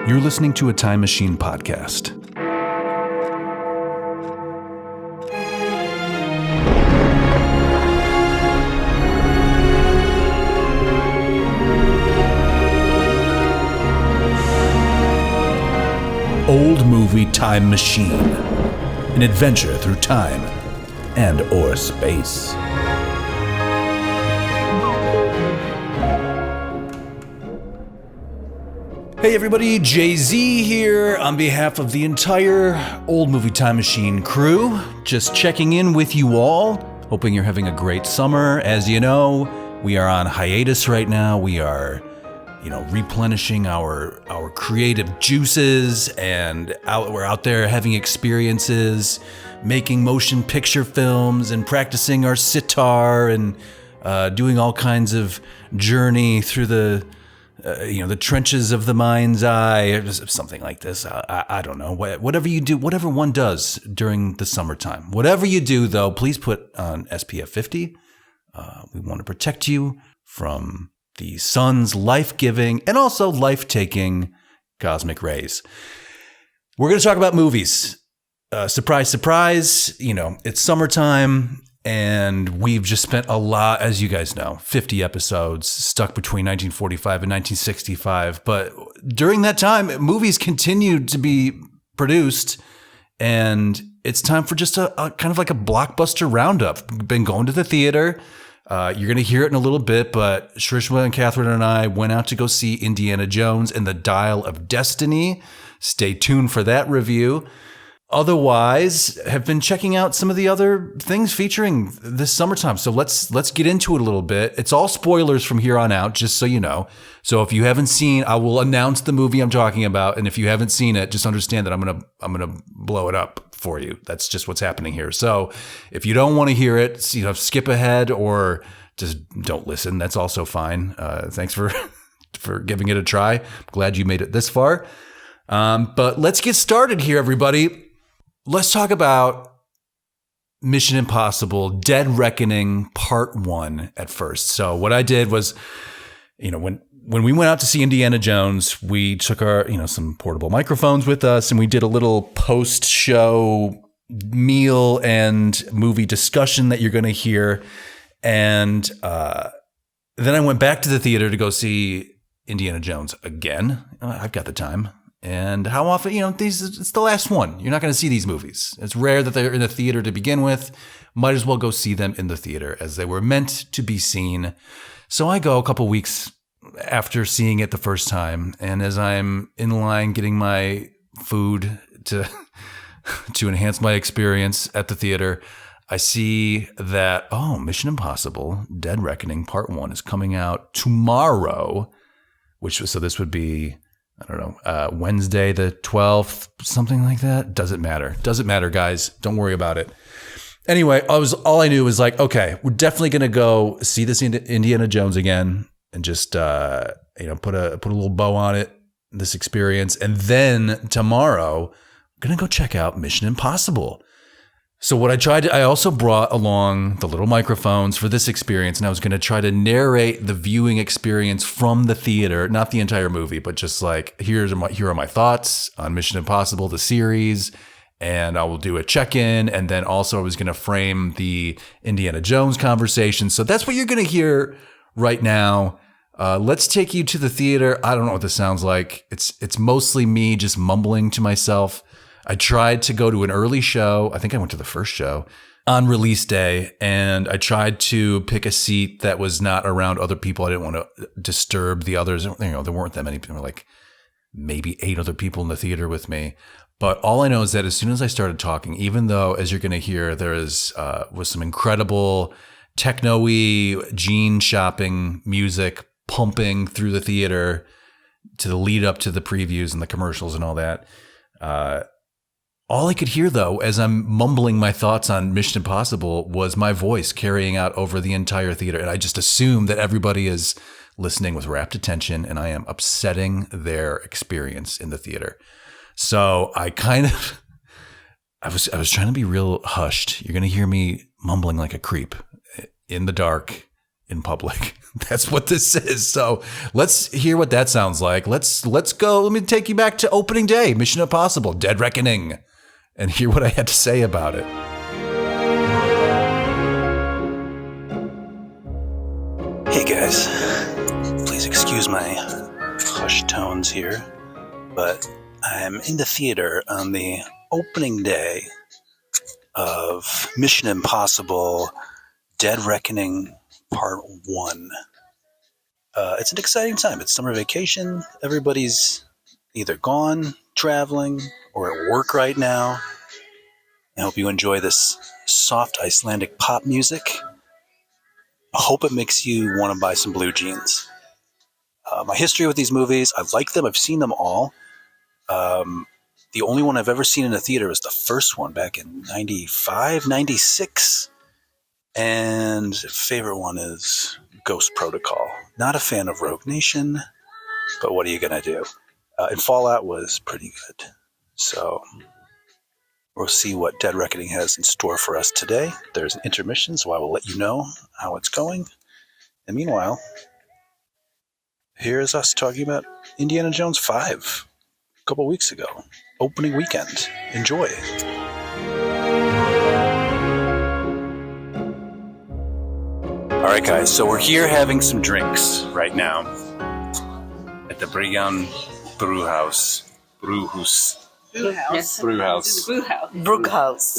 You're listening to a Time Machine podcast. Old Movie Time Machine. An adventure through time and or space. Hey everybody, Jay-Z here on behalf of the entire Old Movie Time Machine crew. Just checking in with you all, hoping you're having a great summer. As you know, we are on hiatus right now. We are, replenishing our creative juices, and we're out there having experiences, making motion picture films and practicing our sitar and doing all kinds of journey through the trenches of the mind's eye, something like this. I don't know. Whatever you do, whatever one does during the summertime. Whatever you do, though, please put on SPF 50. We want to protect you from the sun's life-giving and also life-taking cosmic rays. We're going to talk about movies. Surprise, surprise. It's summertime. And we've just spent a lot, as you guys know, 50 episodes stuck between 1945 and 1965. But during that time, movies continued to be produced. And it's time for just a kind of like a blockbuster roundup. Been going to the theater. You're going to hear it in a little bit. But Shrishma and Katherine and I went out to go see Indiana Jones and the Dial of Destiny. Stay tuned for that review. Otherwise, have been checking out some of the other things featuring this summertime. So let's get into it a little bit. It's all spoilers from here on out, just so you know. So if you haven't seen, I will announce the movie I'm talking about, and if you haven't seen it, just understand that I'm gonna blow it up for you. That's just what's happening here. So if you don't want to hear it, skip ahead or just don't listen. That's also fine. Thanks for giving it a try. I'm glad you made it this far. But let's get started here, everybody. Let's talk about Mission Impossible Dead Reckoning Part 1 at first. So what I did was, when we went out to see Indiana Jones, we took our, some portable microphones with us, and we did a little post-show meal and movie discussion that you're going to hear. And then I went back to the theater to go see Indiana Jones again. I've got the time. And how often, it's the last one. You're not going to see these movies. It's rare that they're in the theater to begin with. Might as well go see them in the theater as they were meant to be seen. So I go a couple weeks after seeing it the first time. And as I'm in line getting my food to enhance my experience at the theater, I see that, Mission Impossible Dead Reckoning Part 1 is coming out tomorrow, so this would be, Wednesday the 12th, something like that. Doesn't matter, guys. Don't worry about it. Anyway, all I knew was like, okay, we're definitely going to go see this Indiana Jones again and just, put a little bow on it, this experience. And then tomorrow, I'm going to go check out Mission Impossible. So what I also brought along the little microphones for this experience, and I was going to try to narrate the viewing experience from the theater, not the entire movie, but just like, here are my thoughts on Mission Impossible, the series, and I will do a check-in, and then also I was going to frame the Indiana Jones conversation. So that's what you're going to hear right now. Let's take you to the theater. I don't know what this sounds like. It's mostly me just mumbling to myself. I tried to go to an early show. I think I went to the first show on release day, and I tried to pick a seat that was not around other people. I didn't want to disturb the others. There weren't that many people, like maybe 8 other people in the theater with me. But all I know is that as soon as I started talking, even though, as you're going to hear, there was some incredible techno-y jean shopping music pumping through the theater to the lead up to the previews and the commercials and all that. All I could hear, though, as I'm mumbling my thoughts on Mission Impossible, was my voice carrying out over the entire theater. And I just assume that everybody is listening with rapt attention, and I am upsetting their experience in the theater. So I was trying to be real hushed. You're going to hear me mumbling like a creep in the dark in public. That's what this is. So let's hear what that sounds like. Let's go. Let me take you back to opening day, Mission Impossible, Dead Reckoning, and hear what I had to say about it. Hey guys, please excuse my hushed tones here, but I'm in the theater on the opening day of Mission Impossible, Dead Reckoning Part 1. It's an exciting time. It's summer vacation. Everybody's either gone, traveling, or at work right now. I hope you enjoy this soft Icelandic pop music. I hope it makes you want to buy some blue jeans. My history with these movies, I like them. I've seen them all. The only one I've ever seen in a theater was the first one back in 95, 96. And favorite one is Ghost Protocol. Not a fan of Rogue Nation, but what are you going to do? And Fallout was pretty good. So we'll see what Dead Reckoning has in store for us today. There's an intermission, so I will let you know how it's going. And meanwhile, here's us talking about Indiana Jones 5 a couple weeks ago. Opening weekend. Enjoy. All right, guys, so we're here having some drinks right now at the Bryggan Brewhouse. Brewhouse. Brewhouse. Brewhouse. Brewhouse.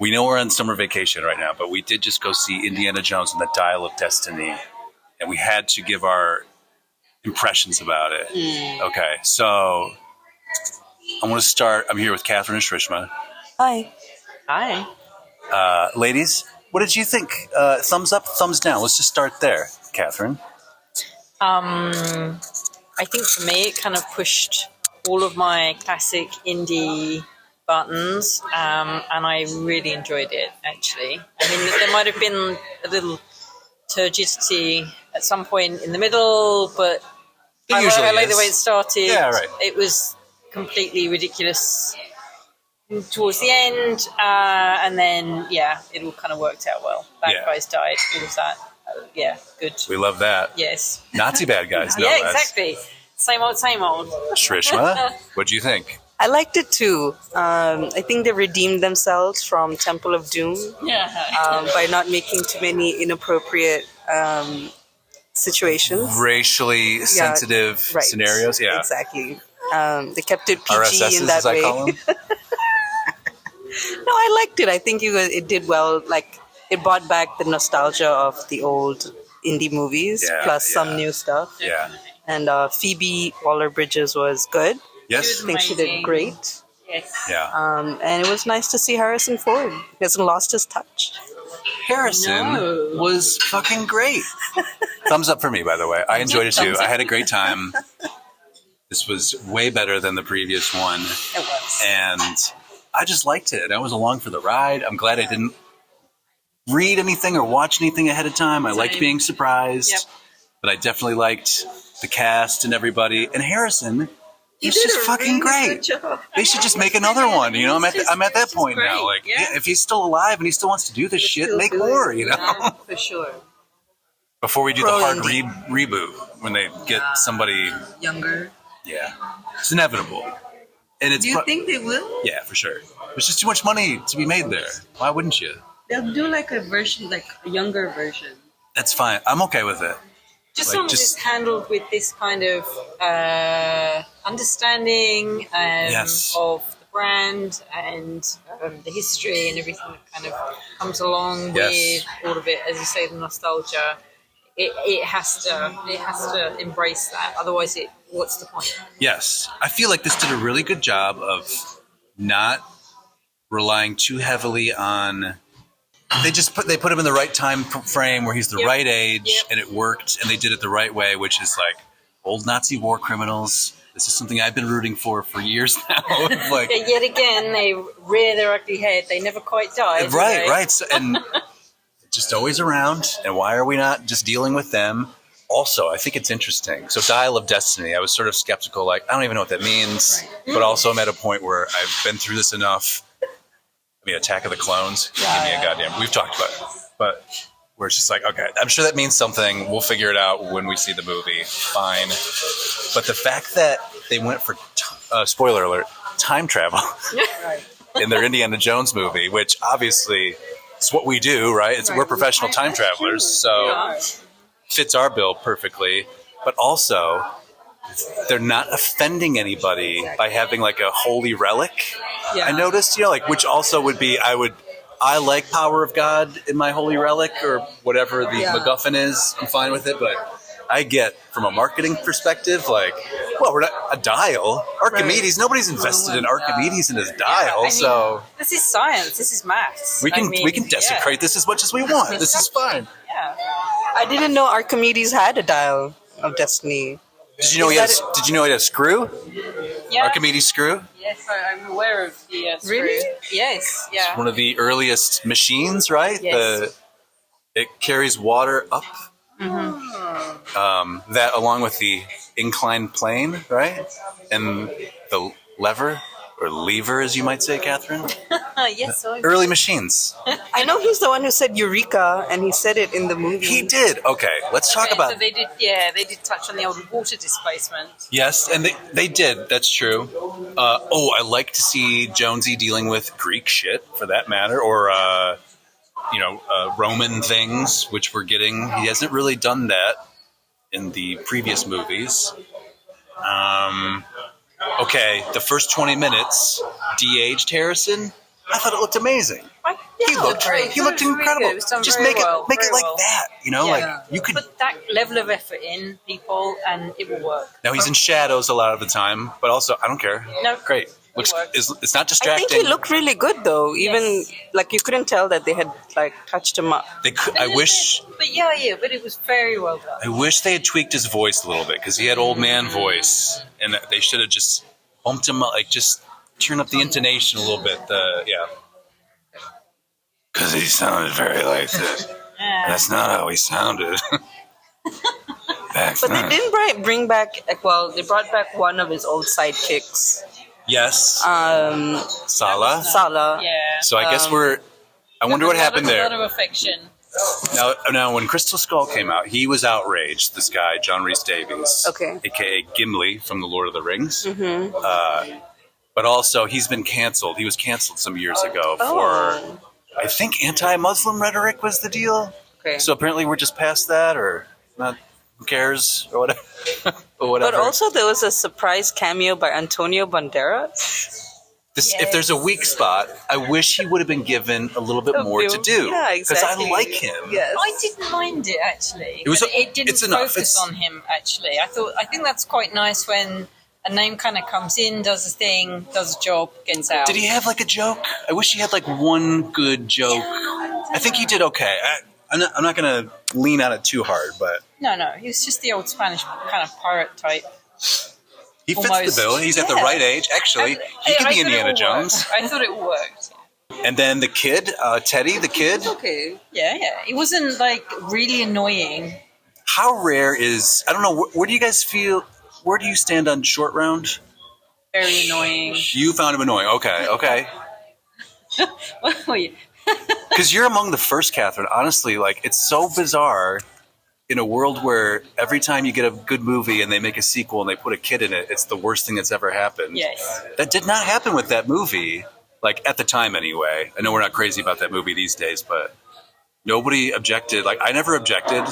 We know we're on summer vacation right now, but we did just go see Indiana Jones and the Dial of Destiny, and we had to give our impressions about it. Okay, so I'm going to start. I'm here with Katherine and Shrishma. Hi. Ladies, what did you think? Thumbs up, thumbs down. Let's just start there, Katherine. I think for me, it kind of pushed all of my classic indie buttons, and I really enjoyed it, actually. I mean, there might have been a little turgidity at some point in the middle, but I like the way it started. Yeah, right. It was completely ridiculous towards the end, and then, it all kind of worked out well. Bad guys died, all of that. Good. We love that. Yes. Nazi bad guys, no yeah, less. Exactly. Same old, same old. Shrishma, what do you think? I liked it too. I think they redeemed themselves from Temple of Doom by not making too many inappropriate situations. Racially sensitive scenarios? Yeah. Exactly. They kept it PG RSSs, in that as I way. call them. No, I liked it. I think it did well. Like, it brought back the nostalgia of the old indie movies, plus some new stuff. Yeah. And Phoebe Waller-Bridges was good. Yes. I think she did great. Yes. Yeah. And it was nice to see Harrison Ford. He hasn't lost his touch. Harrison was fucking great. Thumbs up for me, by the way. I enjoyed it too. I had a great time. This was way better than the previous one. It was. And I just liked it. I was along for the ride. I'm glad I didn't read anything or watch anything ahead of time. I liked being surprised. Yep. But I definitely liked the cast and everybody. And Harrison, he's just fucking great. They should just make another one. You know, I'm at that point now. Like, if he's still alive and he still wants to do this shit, make more. You know, for sure. Before we do the hard reboot, when they get somebody younger. Yeah, it's inevitable. And it's. Do you think they will? Yeah, for sure. There's just too much money to be made there. Why wouldn't you? They'll do like a version, like a younger version. That's fine. I'm okay with it. Just long as it's handled with this kind of understanding of the brand and the history and everything that kind of comes along with all of it. As you say, the nostalgia. It has to embrace that. Otherwise, what's the point? Yes, I feel like this did a really good job of not relying too heavily on. They put him in the right time frame where he's the right age, and it worked, and they did it the right way, which is like old Nazi war criminals. This is something I've been rooting for years now. Like, yet again, they rear their ugly head. They never quite die. Right. So, and just always around. And why are we not just dealing with them? Also, I think it's interesting. So, Dial of Destiny, I was sort of skeptical. Like, I don't even know what that means. Right. But also, I'm at a point where I've been through this enough. I mean, Attack of the Clones. Give me a goddamn. We've talked about it, but where it's just like, okay, I'm sure that means something. We'll figure it out when we see the movie. Fine. But the fact that they went for, spoiler alert, time travel in their Indiana Jones movie, which obviously it's what we do, right? We're professional time travelers, so fits our bill perfectly. But also, they're not offending anybody by having like a holy relic. I noticed, like, which also would be, I like Power of God in my holy relic or whatever the MacGuffin is. I'm fine with it, but I get from a marketing perspective, like, well, we're not a dial. Archimedes, nobody's invested in Archimedes and his dial, so this is science. This is maths. we can desecrate this as much as we want. This is fine. Yeah. I didn't know Archimedes had a dial of destiny. Did you know he had a screw? Yeah. Archimedes screw? Yes, I'm aware of the screw. Really? Yes, yeah. It's one of the earliest machines, right? Yes. It carries water up. That along with the inclined plane, right? And the lever, or lever as you might say, Catherine. Yes, so Early machines. I know he's the one who said Eureka, and he said it in the movie. He did. Okay, let's talk about... So they did touch on the old water displacement. Yes, and they did. That's true. I like to see Jonesy dealing with Greek shit, for that matter, or Roman things, which we're getting. He hasn't really done that in the previous movies. Okay, the first 20 minutes de-aged Harrison. I thought it looked amazing. He looked incredible. Just make it like that, like you could put that level of effort in people, and it will work. Now he's in shadows a lot of the time, but also I don't care. No, great. It's not I distracting. think he looked really good, though. Even like you couldn't tell that they had like touched him up. I wish. But but it was very well done. I wish they had tweaked his voice a little bit because he had old man voice, and they should have just bumped him up, like just turn up the intonation a little bit. Because he sounded very like this. That's not how he sounded. But they didn't bring back. They brought back one of his old sidekicks. Yes. Sala. Yeah. So I guess I wonder what happened there. A lot of affection. Now, when Crystal Skull came out, he was outraged. This guy, John Rhys Davies, aka Gimli from The Lord of the Rings. Mm-hmm. But also, he's been canceled. He was canceled some years ago for, I think, anti-Muslim rhetoric was the deal. Okay. So apparently, we're just past that, or not. Who cares, or whatever. But also, there was a surprise cameo by Antonio Banderas. If there's a weak spot, I wish he would have been given a little bit more to do. Yeah, exactly. Because I like him. Yes. I didn't mind it, actually. It didn't focus on him, actually. I think that's quite nice when a name kind of comes in, does a thing, does a job, gets out. Did he have like a joke? I wish he had like one good joke. I think he did okay. I'm not going to lean on it too hard, but... No, he was just the old Spanish kind of pirate type. He fits the bill. He's at the right age. Actually, he could be Indiana Jones. I thought it worked. And then the kid, Teddy, the kid. Okay. Yeah. It wasn't like really annoying. How rare is... I don't know, where do you guys feel... Where do you stand on Short Round? Very annoying. You found him annoying. Okay. Because you're among the first, Catherine. Honestly, like, it's so bizarre in a world where every time you get a good movie and they make a sequel and they put a kid in it, it's the worst thing that's ever happened. Yes. That did not happen with that movie, like, at the time anyway. I know we're not crazy about that movie these days, but nobody objected. Like, I never objected.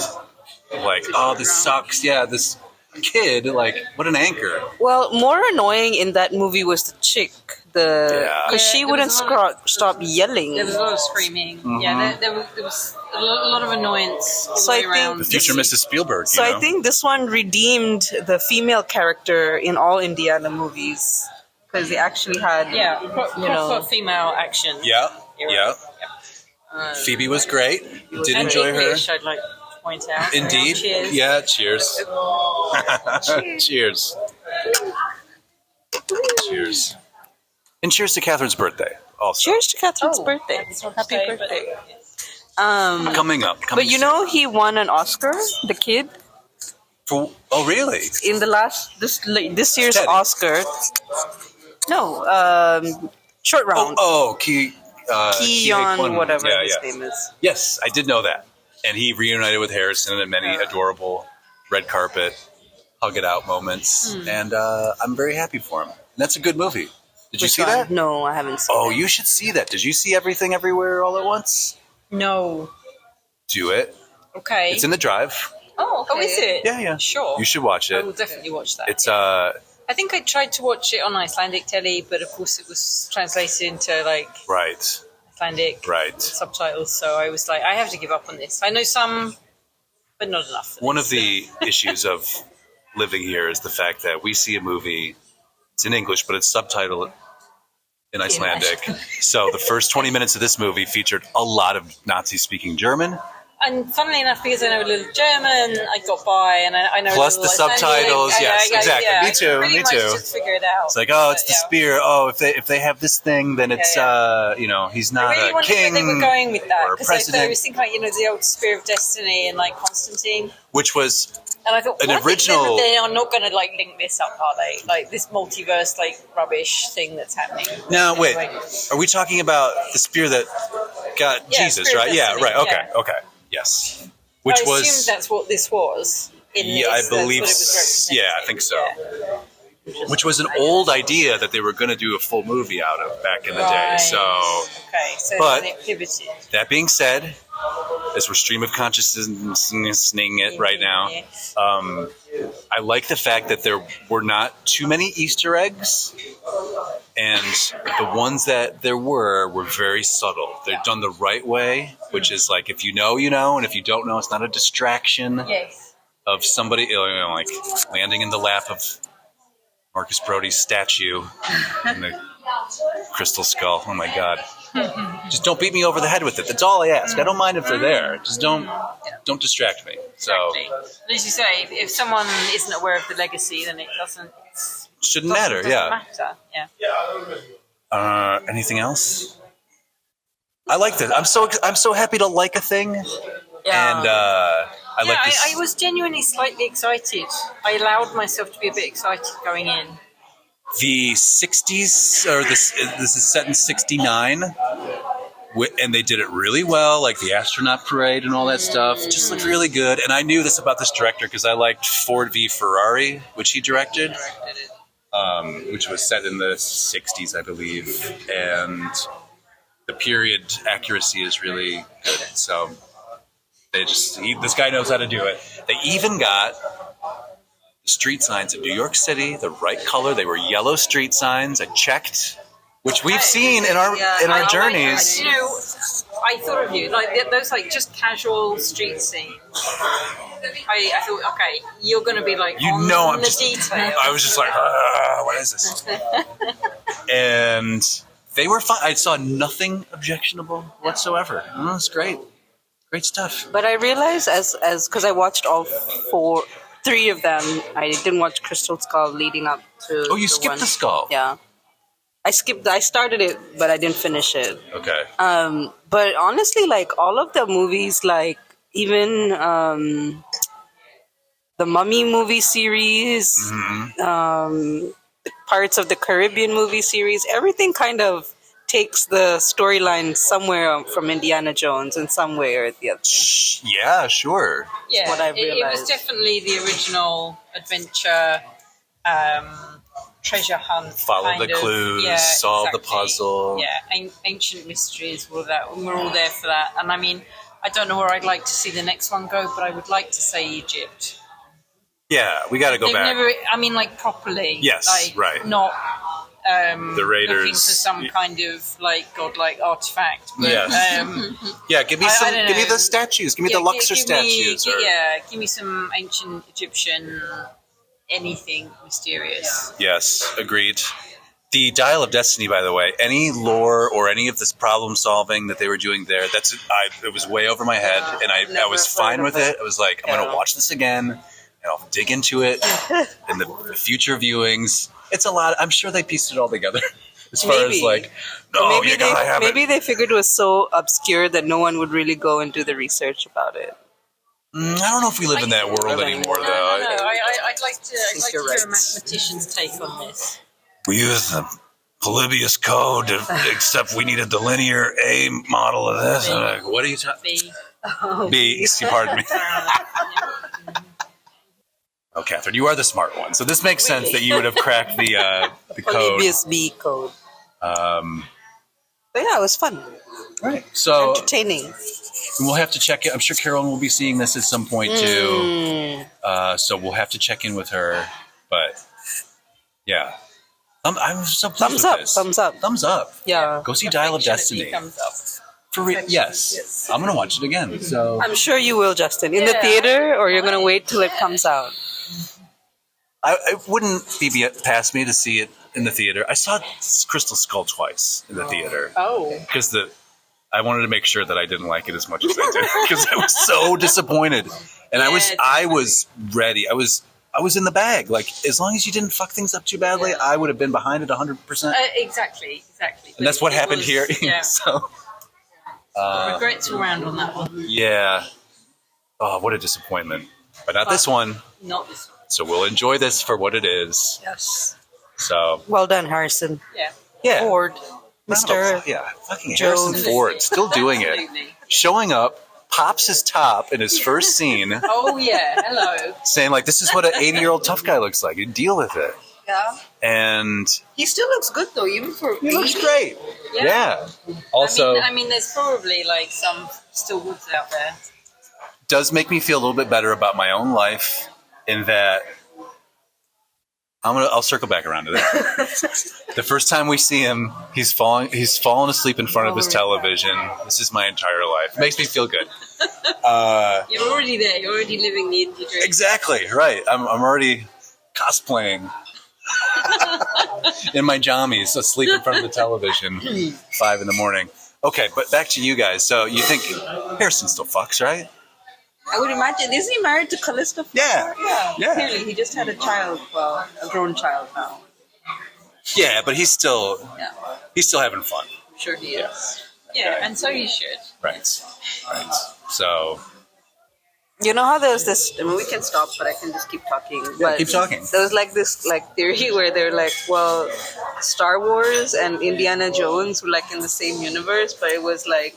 Like, oh, this sucks. Yeah, this kid, like, what an anchor. Well, more annoying in that movie was the chick. Because she wouldn't stop yelling. There was a lot of screaming. Mm-hmm. Yeah, there was a lot of annoyance all the way around. The future Mrs. Spielberg. So I think this one redeemed the female character in all Indiana movies. Because they actually had, proper female action. Yeah. Phoebe was great. Did enjoy English, her. I'd like to point out. Indeed. Cheers. Yeah, cheers. Cheers. Cheers. And cheers to Catherine's birthday, also. Cheers to Catherine's birthday. Happy birthday. Coming up. But he won an Oscar, the kid. Oh, really? In the this year's Teddy. Oscar. No, Short Round. Keon, whatever his name is. Yes, I did know that. And he reunited with Harrison in many adorable red carpet, hug it out moments. And I'm very happy for him. And that's a good movie. Did you see that? No, I haven't seen it. You should see that. Did you see Everything Everywhere All at Once? No. Do it. Okay. It's in the drive. Oh, okay. Oh, is it? Yeah. Sure. You should watch it. I will definitely watch that. It's I think I tried to watch it on Icelandic telly, but of course it was translated into like Icelandic subtitles. So I was like, I have to give up on this. I know some, but not enough. One of the issues of living here is the fact that we see a movie. It's in English, but it's subtitled in Icelandic. So the first 20 minutes of this movie featured a lot of Nazi-speaking German. And funnily enough, because I know a little German, I got by, and I know plus the subtitles. Yes, exactly. Yeah, me too. Me too. Just figure it out. It's like, it's the spear. Oh, if they have this thing, then it's he's not I really a king. They were going with that or a president. I was thinking like the old Spear of Destiny and like Constantine, which was. And I thought, an original. They are not going to like link this up, are they? Like this multiverse, like rubbish thing that's happening. No, wait. Are we talking about the spear that got Jesus? Right? Yeah. Right. Okay. Yes. Which I assumed that's what this was. I believe. I think so. Yeah. Which was an old idea that they were going to do a full movie out of back in the day. So. Okay. So but then it pivoted. That being said. As we're stream of consciousness-ing it right now, I like the fact that there were not too many Easter eggs, and the ones that there were very subtle. They're done the right way, which is like if you know, you know, and if you don't know, it's not a distraction of somebody like landing in the lap of Marcus Brody's statue in the crystal skull. Oh my God. Just don't beat me over the head with it. That's all I ask. I don't mind if they're there. Just don't distract me. So, as you say, if someone isn't aware of the legacy, then it shouldn't matter. Yeah. Anything else? I like this. I'm so happy to like a thing. Yeah. And I like this. I was genuinely slightly excited. I allowed myself to be a bit excited going in. The 60s, or this is set in 69, and they did it really well, like the astronaut parade and all that stuff. Just looked really good. And I knew this about this director because I liked Ford v Ferrari, which he directed, which was set in the 60s, I believe. And the period accuracy is really good. So this guy knows how to do it. They even got street signs in New York City, the right color. They were yellow street signs. I checked, which we've seen in our journeys. I thought of you like those like just casual street scenes. I thought, okay, you're going to be like detail. I was just like, what is this? And they were fine. I saw nothing objectionable whatsoever. Oh, it's great stuff. But I realized as because I watched all three of them. I didn't watch Crystal Skull leading up to. Oh, you skipped the Skull. Yeah, I started it, but I didn't finish it. Okay. But honestly, like all of the movies, like even the Mummy movie series, parts of the Caribbean movie series, everything kind of takes the storyline somewhere from Indiana Jones in some way or the other. Yeah, sure. Yeah, what I realized. It was definitely the original adventure, treasure hunt. Follow the clues, solve the puzzle. Yeah, ancient mysteries, all of that. We're all there for that. And I mean, I don't know where I'd like to see the next one go, but I would like to say Egypt. Yeah, we got to go back. Like properly. Yes, like, right. Not the Raiders looking for some kind of like godlike artifact. But, give me the statues. Give me the Luxor statues. Give me some ancient Egyptian anything mysterious. Yes, agreed. The Dial of Destiny, by the way, any lore or any of this problem solving that they were doing there, it was way over my head, and I was fine with it. I was like, I'm going to watch this again, and I'll dig into it in the future viewings. It's a lot. I'm sure they pieced it all together. As far as like, maybe they figured it was so obscure that no one would really go and do the research about it. I don't know if we live in that world anymore, though. No. I'd like to hear a mathematician's take on this. We use the Polybius code, except we needed the linear A model of this. I'm like, what are you talking? B. Pardon me. Oh, Catherine, you are the smart one, so this makes sense that you would have cracked the code. Polybius B code. But yeah, it was fun. Right. So entertaining. We'll have to check it. I'm sure Carolyn will be seeing this at some point too. So we'll have to check in with her. But yeah, I'm so pleased with this. Thumbs up. Yeah. Go see Dial of Destiny. Thumbs up. For yes. I'm gonna watch it again. So I'm sure you will, Justin. In the theater, or you're gonna wait till it comes out. It wouldn't be past me to see it in the theater. I saw Crystal Skull twice in the theater. Oh. Because I wanted to make sure that I didn't like it as much as I did. Because I was so disappointed. And I was ready. I was in the bag. Like, as long as you didn't fuck things up too badly, I would have been behind it 100%. Exactly. And that's what happened here. Yeah. So, regrets around on that one. Yeah. Oh, what a disappointment. But not this one. Not this one. So we'll enjoy this for what it is. Yes. So. Well done, Harrison. Yeah. Ford. Mr. Fucking Jones. Harrison Ford, still doing it. Showing up, pops his top in his first scene. Oh, yeah. Hello. Saying, like, this is what an 80-year-old tough guy looks like. You deal with it. Yeah. And He still looks good, though, even for he looks great. Yeah. Also, I mean, there's probably, like, some still woods out there. Does make me feel a little bit better about my own life in that I'll circle back around to that. The first time we see him, he's fallen asleep in front of his television. This is my entire life. It makes me feel good. You're already there. You're already living the indie dream. Exactly, right. I'm already cosplaying in my jammies, asleep in front of the television, 5 a.m. Okay, but back to you guys. So you think Harrison still fucks, right? I would imagine. Isn't he married to Callista? Yeah. Clearly, he just had a child. Well, a grown child now. Yeah, but he's still having fun. I'm sure he is. Yeah, and so you should. Right. So. You know how there's this. I mean, we can stop, but I can just keep talking. Yeah, keep talking. There was like this theory where they're like, well, Star Wars and Indiana Jones were like in the same universe, but it was like.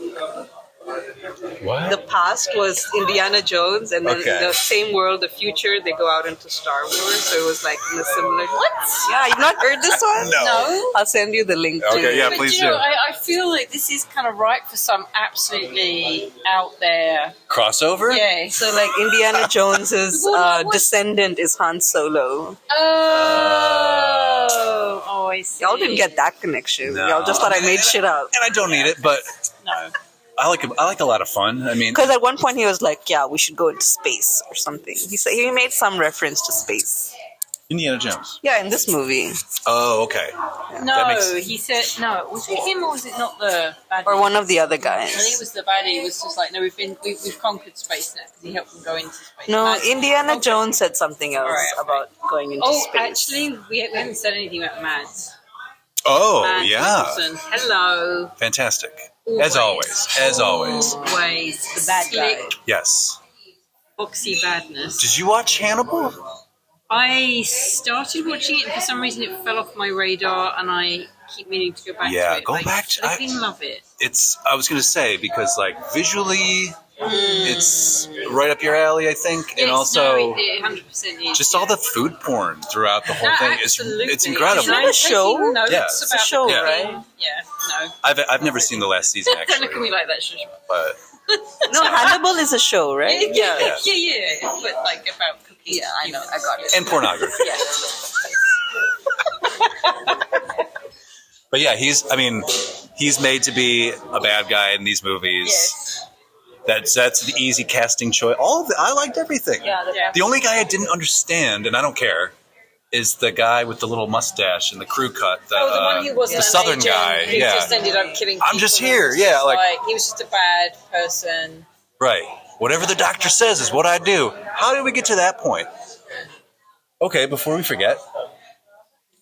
What? The past was Indiana Jones, and then in the same world, the future, they go out into Star Wars. So it was like in a similar. What? Yeah, you've not heard this one? No. I'll send you the link. Okay, yeah, But please do. do. I feel like this is kind of ripe for some absolutely out there Crossover? Yeah. So like Indiana Jones's descendant is Han Solo. Oh, I see. Y'all didn't get that connection. No. Y'all just thought I made shit up. And I don't need it, but No. I like a lot of fun. I mean, Because at one point he was like, "Yeah, we should go into space or something." He made some reference to space. Indiana Jones. Yeah, in this movie. Oh, okay. No, he said no. Was it him or was it not the baddie? Or one of the other I think guys. it was the baddie. It was just like, no, we've conquered space now because he helped them go into space. No, Mads- Indiana okay. Jones said something else about going into Oh, space. actually, we haven't said anything about Mads. Oh, Mads yeah. Mikkelsen. Hello. Fantastic. As always. Always the bad guy. Yes. Foxy badness. Did you watch Hannibal? I started watching it and for some reason it fell off my radar and I keep meaning to go back to it. Go back to it. I fucking love it. I was going to say, because like visually, it's right up your alley, I think. And also, it 100% is. just all the food porn throughout the whole thing. It's incredible. Is that a show? Yeah, it's a show, right? Yeah, no. I've never seen the last season, Don't actually. look at me like that, Shrishma. But No, Hannibal is a show, right? Yeah. But like about cooking. Yeah, I know. I got it. and pornography. Yeah. But yeah, he's made to be a bad guy in these movies. Yes. That's the easy casting choice. I liked everything. Yeah. The only guy I didn't understand, and I don't care, is the guy with the little mustache and the crew cut. The one who wasn't the an southern agent, guy. who Yeah. just ended up killing people. I'm just here. Yeah, like he was just a bad person. right. Whatever the doctor says is what I do. How did we get to that point? Okay, before we forget,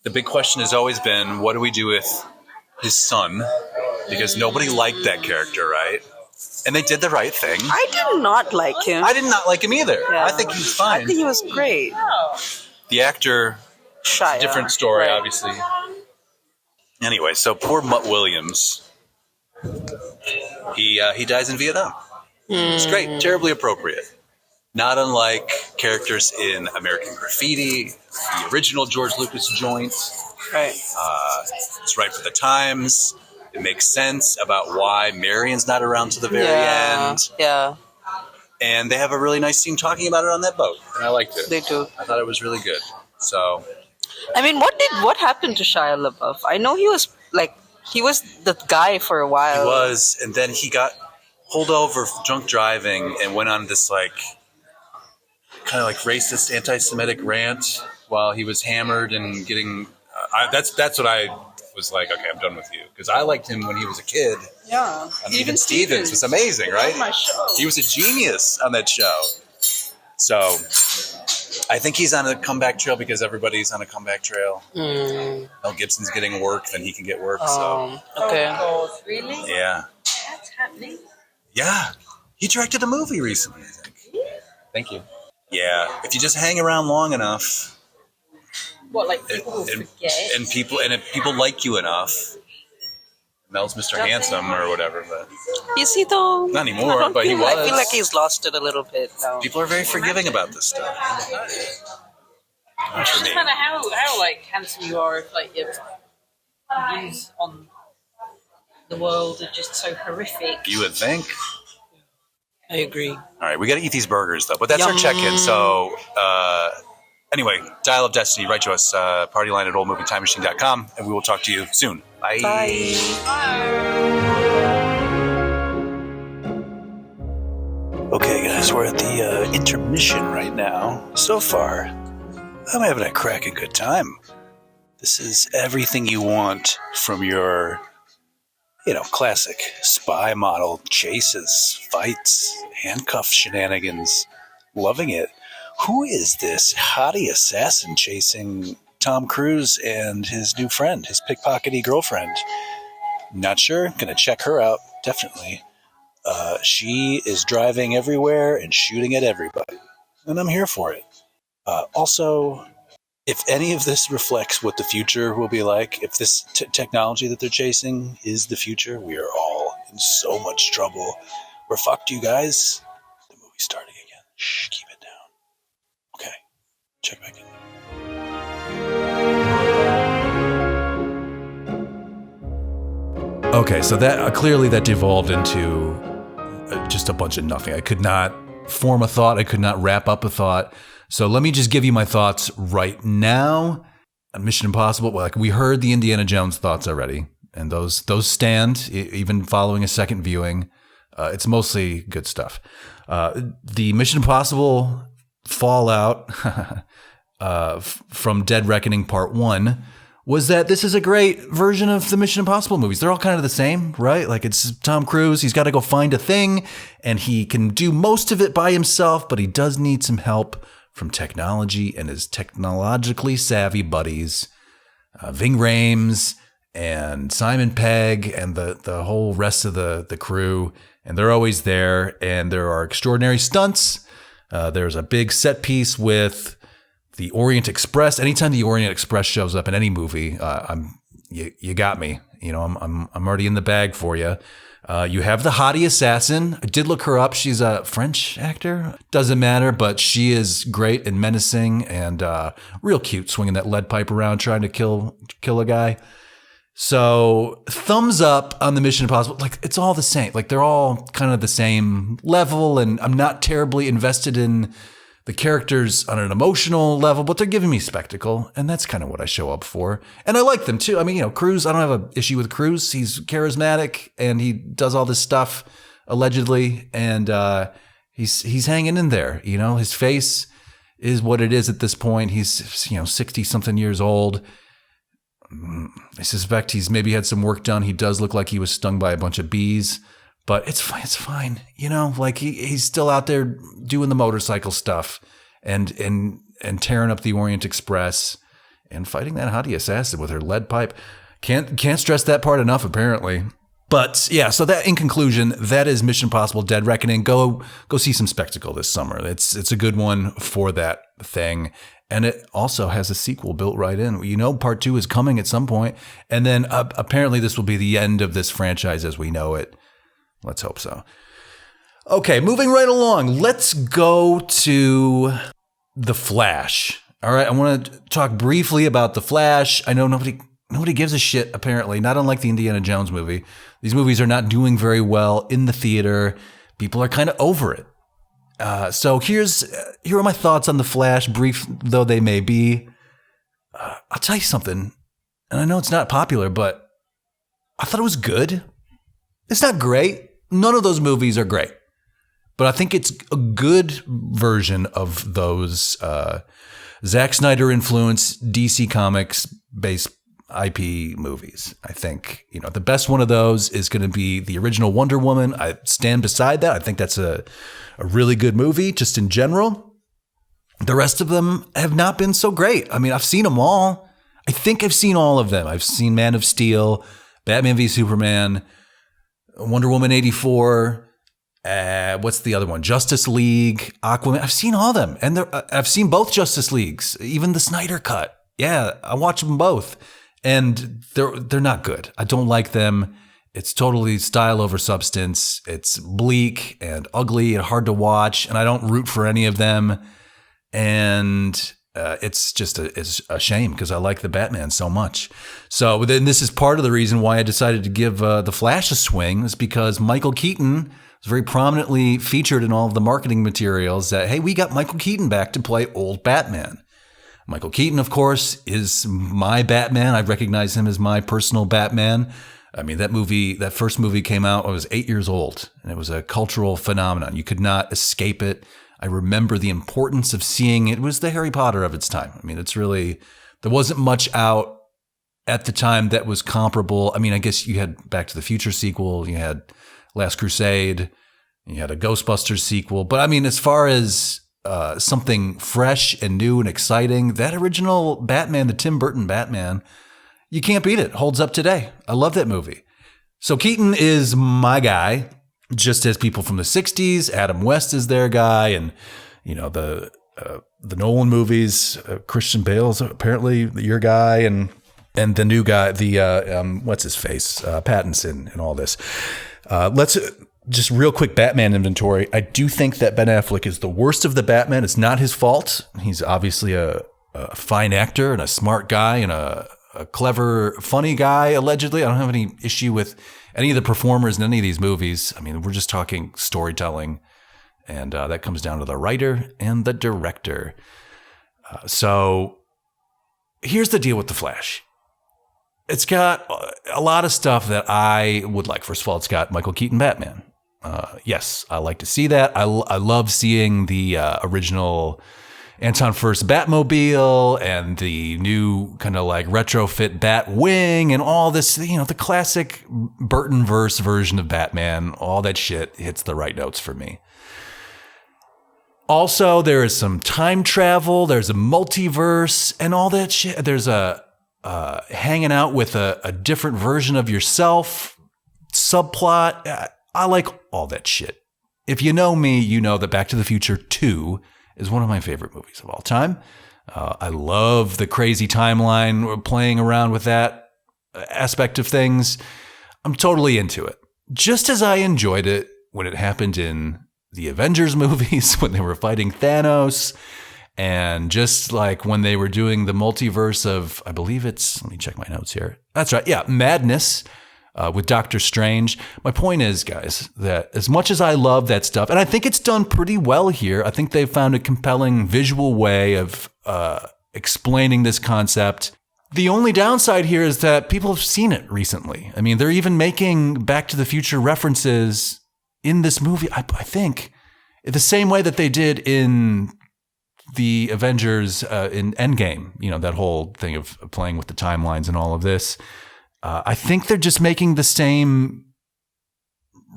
the big question has always been, what do we do with his son? Because nobody liked that character, right? And they did the right thing. I did not like him. I did not like him either. Yeah. I think he was fine. I think he was great. Oh. The actor, Shia. different story, Right. obviously. Anyway, so poor Mutt Williams, he dies in Vietnam. It's great, terribly appropriate. Not unlike characters in American Graffiti, the original George Lucas joint. Right. It's right for the times. It makes sense about why Marion's not around to the very end. Yeah. And they have a really nice scene talking about it on that boat. And I liked it. They do. I thought it was really good. So, I mean, what happened to Shia LaBeouf? I know he was the guy for a while. he was, and then he got pulled over for drunk driving and went on this kind of racist, anti-Semitic rant while he was hammered and getting. That's what I was like. Okay, I'm done with you, because I liked him when he was a kid. Yeah, Even Stevens was amazing, right? My show. He was a genius on that show. So I think he's on a comeback trail because everybody's on a comeback trail. Mel Gibson's getting work, then he can get work. So Okay. Oh, really? yeah, That's happening. yeah. He directed a movie recently, I think. Thank you. Yeah, if you just hang around long enough. What, like people will forget? And if people like you enough, Mel's Mr. Handsome or whatever, but Is he though? not anymore, but he was. I feel like he's lost it a little bit now. People are very forgiving about this stuff. Not for me. Kind of how handsome you are if your views on the world are just so horrific. You would think. I agree. All right, we got to eat these burgers though, but that's our check-in. So anyway, Dial of Destiny, write to us, partyline at oldmovietimemachine.com, and we will talk to you soon. Bye. Okay, guys, we're at the intermission right now. So far, I'm having a cracking good time. This is everything you want from your, classic spy model chases, fights, handcuff shenanigans. Loving it. Who is this hottie assassin chasing Tom Cruise and his new friend, his pickpockety girlfriend? Not sure. Gonna check her out, definitely. She is driving everywhere and shooting at everybody. And I'm here for it. Also, if any of this reflects what the future will be like, if this technology that they're chasing is the future, we are all in so much trouble. We're fucked, you guys. The movie's starting again. Shh, keep it down. Okay, check back in. Okay, so that clearly that devolved into just a bunch of nothing. I could not form a thought. I could not wrap up a thought. So let me just give you my thoughts right now. Mission Impossible, we heard the Indiana Jones thoughts already, and those stand even following a second viewing. It's mostly good stuff. The Mission Impossible fallout from Dead Reckoning Part 1 was that this is a great version of the Mission Impossible movies. They're all kind of the same, right? It's Tom Cruise. He's got to go find a thing, and he can do most of it by himself, but he does need some help from technology and his technologically savvy buddies, Ving Rhames and Simon Pegg and the whole rest of the crew. And they're always there, and there are extraordinary stunts. There's a big set piece with the Orient Express. Anytime the Orient Express shows up in any movie, you got me. I'm already in the bag for you. You have the hottie assassin. I did look her up. She's a French actor. Doesn't matter, but she is great and menacing and real cute, swinging that lead pipe around, trying to kill a guy. So thumbs up on the Mission Impossible. It's all the same. They're all kind of the same level, and I'm not terribly invested in the characters on an emotional level, but they're giving me spectacle, and that's kind of what I show up for. And I like them too. I mean, Cruise, I don't have an issue with Cruise. He's charismatic, and he does all this stuff, allegedly, and he's hanging in there. His face is what it is at this point. He's 60-something years old. I suspect he's maybe had some work done. He does look like he was stung by a bunch of bees. But it's fine. He's still out there doing the motorcycle stuff and tearing up the Orient Express and fighting that hottie assassin with her lead pipe. Can't stress that part enough, apparently. But yeah, so that in conclusion, that is Mission Impossible: Dead Reckoning. Go see some spectacle this summer. It's a good one for that thing. And it also has a sequel built right in. You know, part 2 is coming at some point. And then apparently this will be the end of this franchise as we know it. Let's hope so. Okay, moving right along. Let's go to The Flash. All right, I want to talk briefly about The Flash. I know nobody gives a shit, apparently, not unlike the Indiana Jones movie. These movies are not doing very well in the theater. People are kind of over it. So here are my thoughts on The Flash, brief though they may be. I'll tell you something, and I know it's not popular, but I thought it was good. It's not great. None of those movies are great. But I think it's a good version of those Zack Snyder influenced DC Comics based IP movies. I think, the best one of those is going to be the original Wonder Woman. I stand beside that. I think that's a really good movie just in general. The rest of them have not been so great. I mean, I've seen them all. I think I've seen all of them. I've seen Man of Steel, Batman v Superman, Wonder Woman 84, what's the other one? Justice League, Aquaman. I've seen all of them. And I've seen both Justice Leagues, even the Snyder Cut. Yeah, I watched them both. And they're not good. I don't like them. It's totally style over substance. It's bleak and ugly and hard to watch. And I don't root for any of them. And it's just a shame because I like the Batman so much. So then this is part of the reason why I decided to give The Flash a swing, is because Michael Keaton was very prominently featured in all of the marketing materials that, hey, we got Michael Keaton back to play old Batman. Michael Keaton, of course, is my Batman. I recognize him as my personal Batman. I mean, that first movie came out, I was 8 years old, and it was a cultural phenomenon. You could not escape it. I remember the importance of seeing it. It was the Harry Potter of its time. I mean, there wasn't much out at the time that was comparable. I mean, I guess you had Back to the Future sequel, you had Last Crusade, you had a Ghostbusters sequel. But I mean, as far as something fresh and new and exciting, that original Batman, the Tim Burton Batman, you can't beat it. Holds up today. I love that movie. So Keaton is my guy, just as people from the 60s. Adam West is their guy. And, the Nolan movies, Christian Bale's apparently your guy. And the new guy, what's his face? Pattinson and all this. Let's just real quick Batman inventory. I do think that Ben Affleck is the worst of the Batman. It's not his fault. He's obviously a fine actor and a smart guy and a clever, funny guy, allegedly. I don't have any issue with any of the performers in any of these movies. I mean, we're just talking storytelling, and that comes down to the writer and the director. So here's the deal with The Flash. It's got a lot of stuff that I would like. First of all, it's got Michael Keaton Batman. Yes, I like to see that. I love seeing the original Anton Furst Batmobile and the new kind of like retrofit Batwing and all this, the classic Burton-verse version of Batman. All that shit hits the right notes for me. Also, there is some time travel. There's a multiverse and all that shit. There's a hanging out with a different version of yourself subplot. I like all that shit. If you know me, you know that Back to the Future 2 is one of my favorite movies of all time. I love the crazy timeline, playing around with that aspect of things. I'm totally into it. Just as I enjoyed it when it happened in the Avengers movies, when they were fighting Thanos, and just like when they were doing the multiverse of, I believe let me check my notes here. That's right. Yeah. Madness. With Doctor Strange. My point is, guys, that as much as I love that stuff, and I think it's done pretty well here, I think they've found a compelling visual way of explaining this concept. The only downside here is that people have seen it recently. I mean, they're even making Back to the Future references in this movie, I think, the same way that they did in the Avengers in Endgame, that whole thing of playing with the timelines and all of this. I think they're just making the same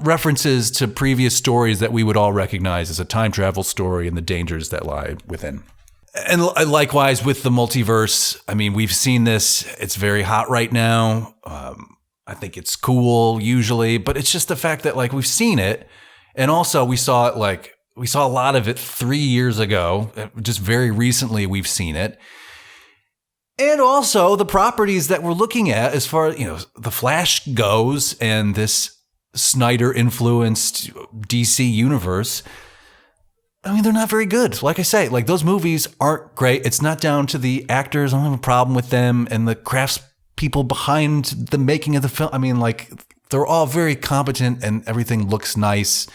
references to previous stories that we would all recognize as a time travel story and the dangers that lie within. And likewise with the multiverse, I mean, we've seen this. It's very hot right now. I think it's cool usually, but it's just the fact that like we've seen it. And also we saw a lot of it 3 years ago. Just very recently we've seen it. And also the properties that we're looking at as far as, The Flash goes and this Snyder influenced DC universe. I mean, they're not very good. Like I say, like those movies aren't great. It's not down to the actors. I don't have a problem with them and the crafts people behind the making of the film. I mean, like they're all very competent and everything looks nice.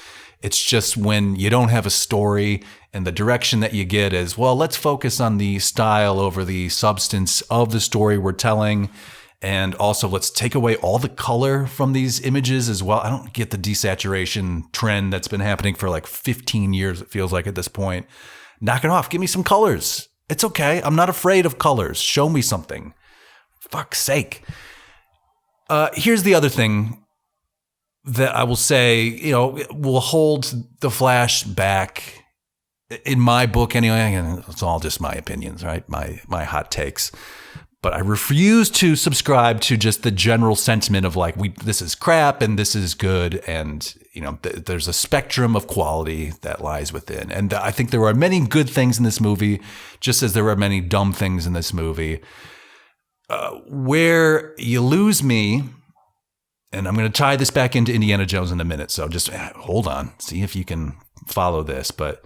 It's just when you don't have a story and the direction that you get is, well, let's focus on the style over the substance of the story we're telling. And also let's take away all the color from these images as well. I don't get the desaturation trend that's been happening for like 15 years, it feels like at this point. Knock it off. Give me some colors. It's okay. I'm not afraid of colors. Show me something. Fuck's sake. Here's the other thing that I will say, will hold The Flash back in my book anyway. And it's all just my opinions, right? My hot takes. But I refuse to subscribe to just the general sentiment of like, this is crap and this is good. And, there's a spectrum of quality that lies within. And I think there are many good things in this movie, just as there are many dumb things in this movie. Where you lose me, and I'm going to tie this back into Indiana Jones in a minute, so just hold on, see if you can follow this. But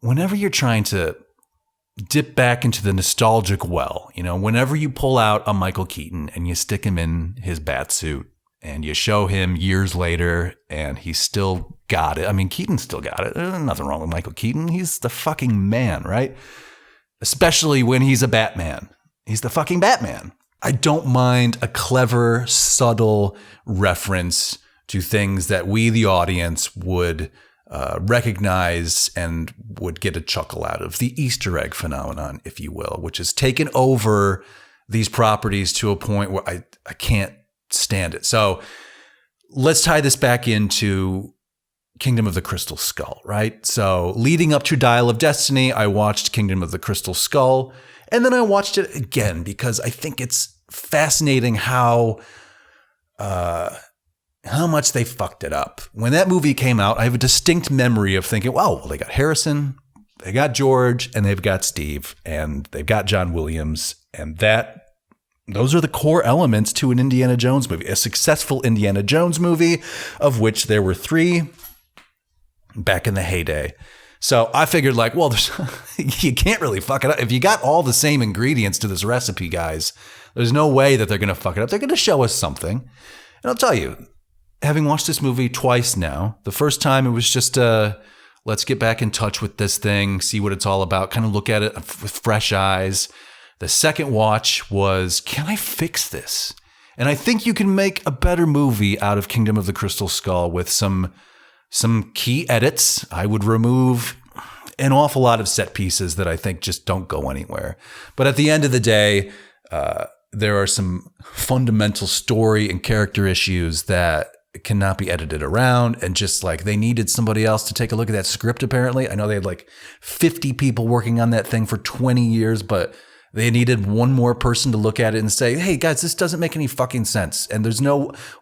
whenever you're trying to dip back into the nostalgic well, whenever you pull out a Michael Keaton and you stick him in his bat suit and you show him years later and he's still got it. I mean, Keaton still got it. There's nothing wrong with Michael Keaton. He's the fucking man, right? Especially when he's a Batman. He's the fucking Batman. I don't mind a clever, subtle reference to things that we, the audience, would recognize and would get a chuckle out of. The Easter egg phenomenon, if you will, which has taken over these properties to a point where I can't stand it. So let's tie this back into Kingdom of the Crystal Skull, right? So leading up to Dial of Destiny, I watched Kingdom of the Crystal Skull. And then I watched it again because I think it's fascinating how much they fucked it up. When that movie came out, I have a distinct memory of thinking, wow, well, they got Harrison, they got George, and they've got Steve, and they've got John Williams. And those are the core elements to an Indiana Jones movie, a successful Indiana Jones movie, of which there were 3 back in the heyday. So I figured like, well, you can't really fuck it up. If you got all the same ingredients to this recipe, guys, there's no way that they're going to fuck it up. They're going to show us something. And I'll tell you, having watched this movie twice now, the first time it was just, let's get back in touch with this thing, see what it's all about, kind of look at it with fresh eyes. The second watch was, can I fix this? And I think you can make a better movie out of Kingdom of the Crystal Skull with some key edits. I would remove an awful lot of set pieces that I think just don't go anywhere. But at the end of the day, there are some fundamental story and character issues that cannot be edited around. And just like they needed somebody else to take a look at that script, apparently. I know they had like 50 people working on that thing for 20 years, but they needed one more person to look at it and say, hey, guys, this doesn't make any fucking sense. And there's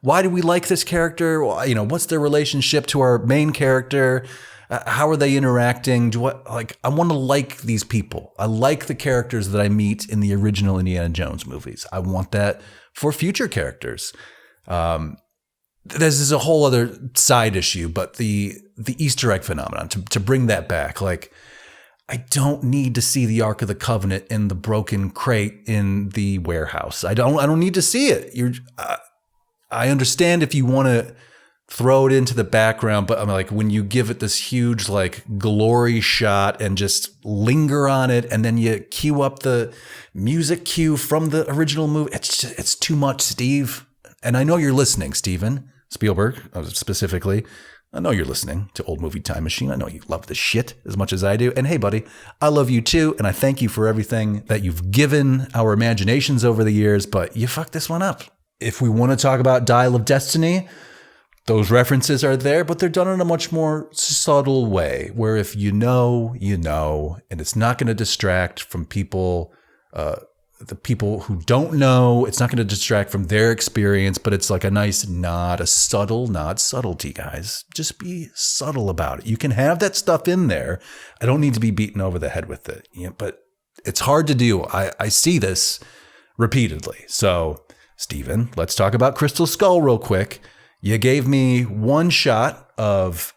why do we like this character? What's their relationship to our main character? How are they interacting? I want to like these people. I like the characters that I meet in the original Indiana Jones movies. I want that for future characters. This is a whole other side issue, but the Easter egg phenomenon, to bring that back, like, I don't need to see the Ark of the Covenant in the broken crate in the warehouse. I don't need to see it. I understand if you want to throw it into the background, but I'm like, when you give it this huge like glory shot and just linger on it, and then you cue up the music cue from the original movie, it's too much, Steve. And I know you're listening, Steven Spielberg, specifically. I know you're listening to Old Movie Time Machine. I know you love this shit as much as I do. And hey, buddy, I love you too. And I thank you for everything that you've given our imaginations over the years, but you fucked this one up. If we want to talk about Dial of Destiny, those references are there, but they're done in a much more subtle way, where if you know, and it's not going to distract from people the people who don't know. It's not going to distract from their experience, but it's like a nice nod, a subtle nod. Subtlety, guys. Just be subtle about it. You can have that stuff in there. I don't need to be beaten over the head with it. But it's hard to do. I see this repeatedly. So, Stephen, let's talk about Crystal Skull real quick. You gave me one shot of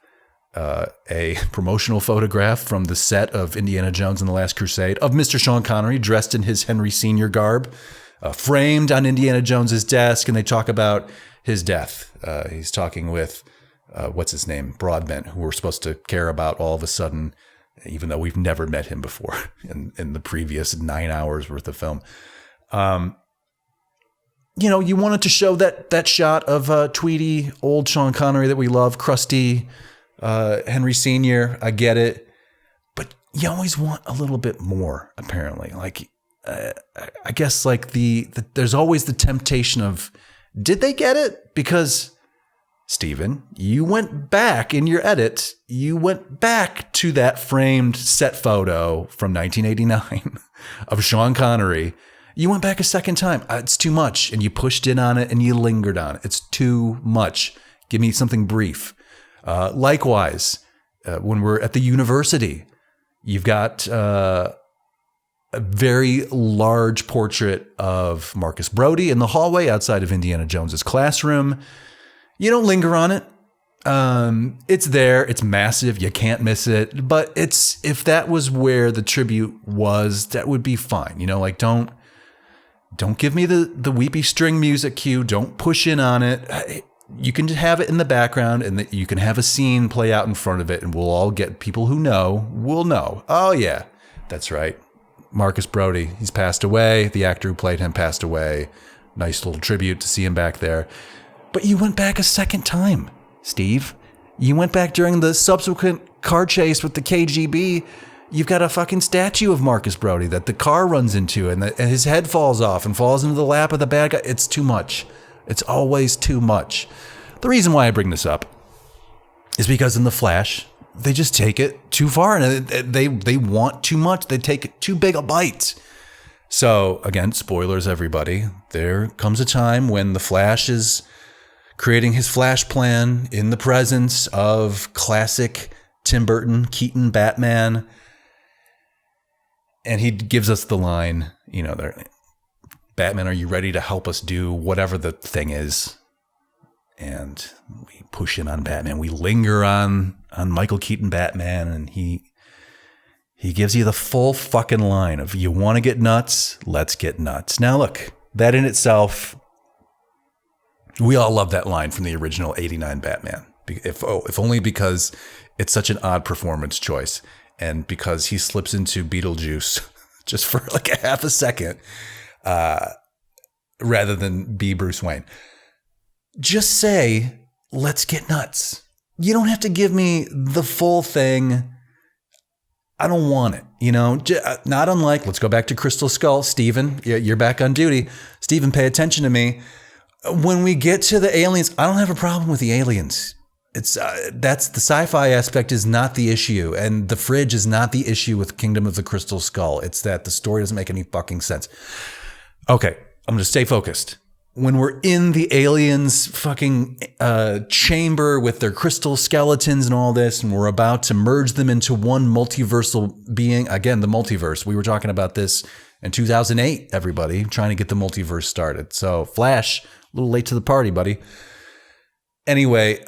a promotional photograph from the set of Indiana Jones and the Last Crusade of Mr. Sean Connery dressed in his Henry Sr. garb, framed on Indiana Jones's desk, and they talk about his death. He's talking with, what's his name, Broadbent, who we're supposed to care about all of a sudden, even though we've never met him before in the previous 9 hours worth of film. You wanted to show that shot of Tweety, old Sean Connery that we love, crusty Henry Sr. I get it, but you always want a little bit more. Apparently, like I guess like there's always the temptation of, did they get it? Because Stephen, you went back in your edit. You went back to that framed set photo from 1989 of Sean Connery. You went back a second time. It's too much. And you pushed in on it and you lingered on it. It's too much. Give me something brief. Likewise, when we're at the university, you've got a very large portrait of Marcus Brody in the hallway outside of Indiana Jones's classroom. You don't linger on it. It's there. It's massive. You can't miss it. But if that was where the tribute was, that would be fine. Like don't give me the weepy string music cue. Don't push in on it. You can have it in the background and you can have a scene play out in front of it, and we'll all get, people who know will know. Oh yeah, that's right. Marcus Brody, he's passed away. The actor who played him passed away. Nice little tribute to see him back there. But you went back a second time, Steve. You went back during the subsequent car chase with the KGB. You've got a fucking statue of Marcus Brody that the car runs into, and his head falls off and falls into the lap of the bad guy. It's too much. It's always too much. The reason why I bring this up is because in The Flash, they just take it too far, and they want too much. They take it too big a bite. So again, spoilers, everybody. There comes a time when the Flash is creating his Flash plan in the presence of classic Tim Burton, Keaton Batman. And he gives us the line, Batman, are you ready to help us do whatever the thing is? And we push in on Batman. We linger on Michael Keaton Batman, and he gives you the full fucking line of, you want to get nuts? Let's get nuts. Now look, that in itself, we all love that line from the original 89 Batman. If only because it's such an odd performance choice, and because he slips into Beetlejuice just for like a half a second, rather than be Bruce Wayne. Just say, let's get nuts. You don't have to give me the full thing. I don't want it. Not unlike, let's go back to Crystal Skull. Stephen, you're back on duty. Stephen, pay attention to me. When we get to the aliens, I don't have a problem with the aliens. That's the sci-fi aspect is not the issue, and the fridge is not the issue with Kingdom of the Crystal Skull. It's that the story doesn't make any fucking sense. Okay, I'm going to stay focused. When we're in the aliens fucking chamber with their crystal skeletons and all this, and we're about to merge them into one multiversal being, again, the multiverse. We were talking about this in 2008, everybody, trying to get the multiverse started. So Flash, a little late to the party, buddy. Anyway,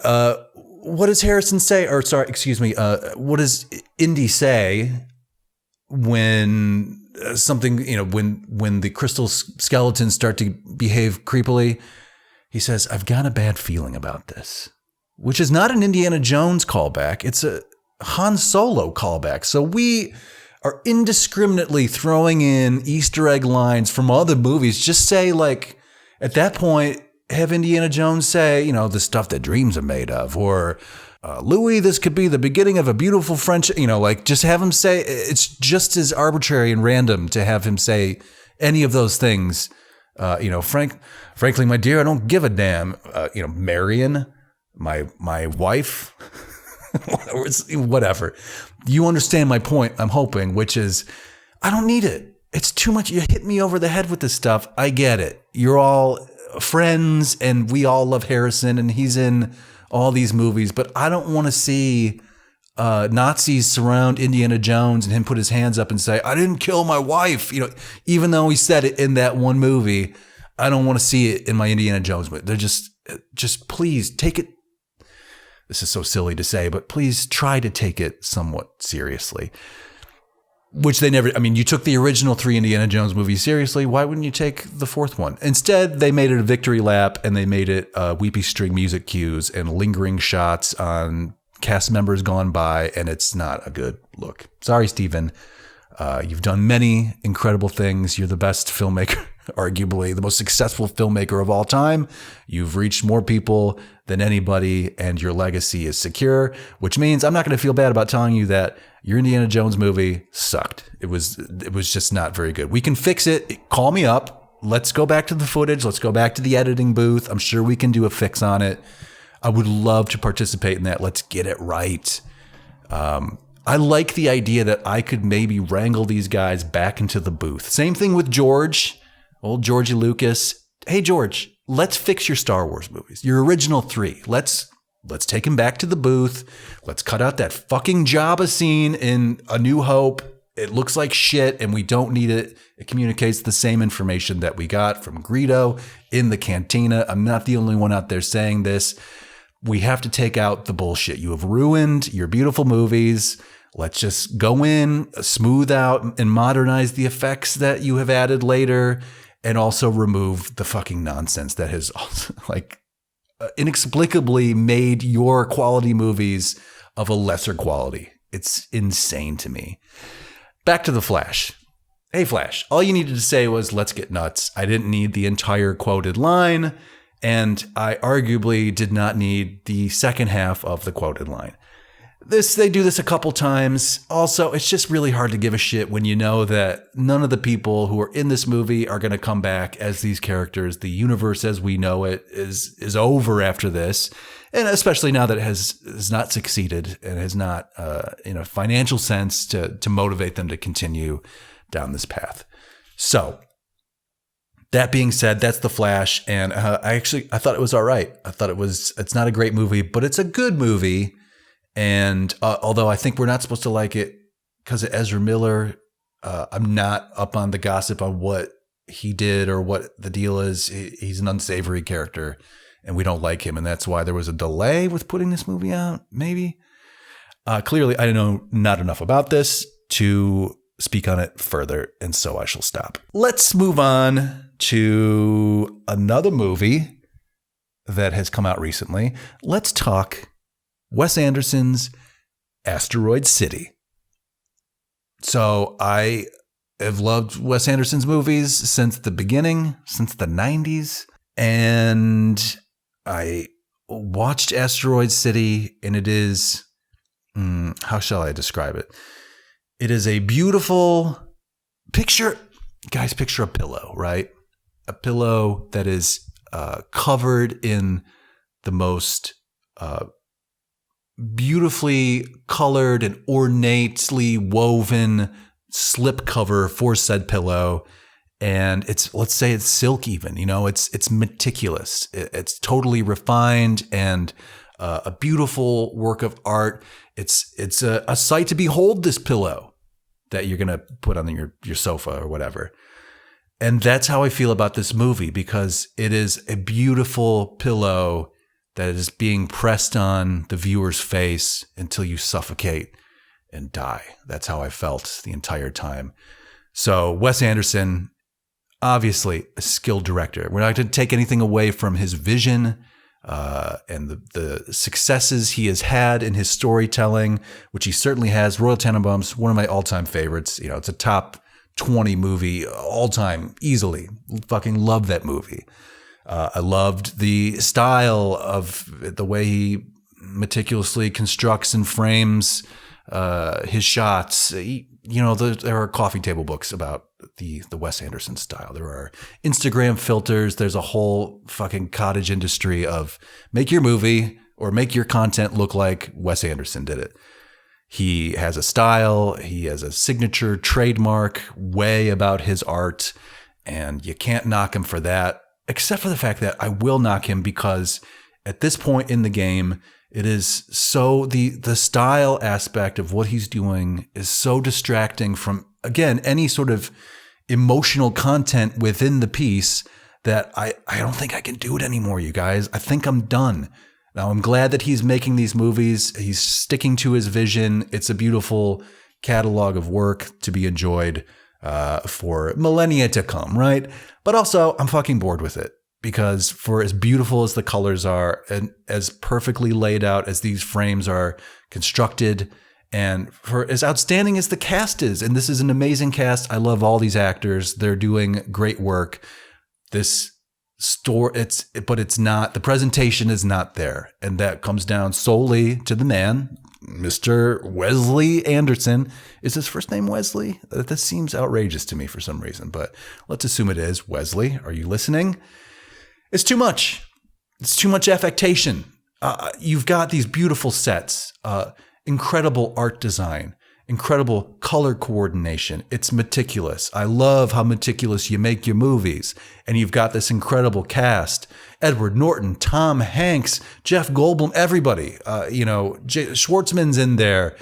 what does Harrison say? Or sorry, excuse me. What does Indy say when something, when the crystal skeletons start to behave creepily? He says, I've got a bad feeling about this, which is not an Indiana Jones callback. It's a Han Solo callback. So we are indiscriminately throwing in Easter egg lines from other movies. Just say, like, at that point, have Indiana Jones say, the stuff that dreams are made of, or Louis, this could be the beginning of a beautiful French, just have him say, it's just as arbitrary and random to have him say any of those things. Frankly, my dear, I don't give a damn. Marion, my wife, whatever. You understand my point, I'm hoping, which is, I don't need it. it's too much. You hit me over the head with this stuff. I get it. You're all friends and we all love Harrison and he's in all these movies, but I don't want to see Nazis surround Indiana Jones and him put his hands up and say, I didn't kill my wife. You know, even though he said it in that one movie, I don't want to see it in my Indiana Jones movie. They're just please take it. This is so silly to say, but please try to take it somewhat seriously. Which they never, I mean, you took the original 3 Indiana Jones movies seriously. Why wouldn't you take the 4th one? Instead, they made it a victory lap and they made it weepy string music cues and lingering shots on cast members gone by. And it's not a good look. Sorry, Steven. You've done many incredible things. You're the best filmmaker, arguably the most successful filmmaker of all time. You've reached more people than anybody and your legacy is secure, which means I'm not going to feel bad about telling you that your Indiana Jones movie sucked. It was just not very good. We can fix it. Call me up. Let's go back to the footage. Let's go back to the editing booth. I'm sure we can do a fix on it. I would love to participate in that. Let's get it right. I like the idea that I could maybe wrangle these guys back into the booth. Same thing with George, old Georgie Lucas. Hey, George, let's fix your Star Wars movies, your original 3. Let's take him back to the booth. Let's cut out that fucking Jabba scene in A New Hope. It looks like shit and we don't need it. It communicates the same information that we got from Greedo in the cantina. I'm not the only one out there saying this. We have to take out the bullshit. You have ruined your beautiful movies. Let's just go in, smooth out and modernize the effects that you have added later and also remove the fucking nonsense that has like inexplicably made your quality movies of a lesser quality. It's insane to me. Back to the Flash. Hey, Flash, all you needed to say was, let's get nuts. I didn't need the entire quoted line, and I arguably did not need the second half of the quoted line. They do this a couple times. Also, it's just really hard to give a shit when you know that none of the people who are in this movie are going to come back as these characters. The universe as we know it is over after this. And especially now that it has not succeeded and has not, in a financial sense, to motivate them to continue down this path. So that being said, that's The Flash. And I thought it was all right. I thought it's not a great movie, but it's a good movie. And although I think we're not supposed to like it because of Ezra Miller, I'm not up on the gossip on what he did or what the deal is. He's an unsavory character and we don't like him. And that's why there was a delay with putting this movie out, maybe. Clearly, I know not enough about this to speak on it further. And so I shall stop. Let's move on to another movie that has come out recently. Let's talk Wes Anderson's Asteroid City. So I have loved Wes Anderson's movies since the beginning, since the 90s. And I watched Asteroid City and it is, how shall I describe it? It is a beautiful picture. Guys, picture a pillow, right? A pillow that is covered in the most beautifully colored and ornately woven slip cover for said pillow. And let's say it's silk even, it's meticulous. It's totally refined and a beautiful work of art. It's a sight to behold, this pillow that you're going to put on your sofa or whatever. And that's how I feel about this movie, because it is a beautiful pillow that is being pressed on the viewer's face until you suffocate and die. That's how I felt the entire time. So Wes Anderson, obviously a skilled director. We're not going to take anything away from his vision and the successes he has had in his storytelling, which he certainly has. Royal Tenenbaums, one of my all-time favorites. It's a top 20 movie all time, easily. Fucking love that movie. I loved the style of the way he meticulously constructs and frames his shots. There are coffee table books about the Wes Anderson style. There are Instagram filters. There's a whole fucking cottage industry of make your movie or make your content look like Wes Anderson did it. He has a style. He has a signature trademark way about his art. And you can't knock him for that, except for the fact that I will knock him because at this point in the game, it is so the style aspect of what he's doing is so distracting from, again, any sort of emotional content within the piece that I don't think I can do it anymore, you guys. I think I'm done. Now, I'm glad that he's making these movies. He's sticking to his vision. It's a beautiful catalog of work to be enjoyed for millennia to come, right? But also, I'm fucking bored with it. Because for as beautiful as the colors are and as perfectly laid out as these frames are constructed, and for as outstanding as the cast is, and this is an amazing cast. I love all these actors. They're doing great work. This store, but it's not, the presentation is not there. And that comes down solely to the man, Mr. Wesley Anderson. Is his first name Wesley? This seems outrageous to me for some reason, but let's assume it is. Wesley, are you listening? It's too much. It's too much affectation. You've got these beautiful sets, incredible art design, incredible color coordination. It's meticulous. I love how meticulous you make your movies. And you've got this incredible cast. Edward Norton, Tom Hanks, Jeff Goldblum, everybody. Schwartzman's in there.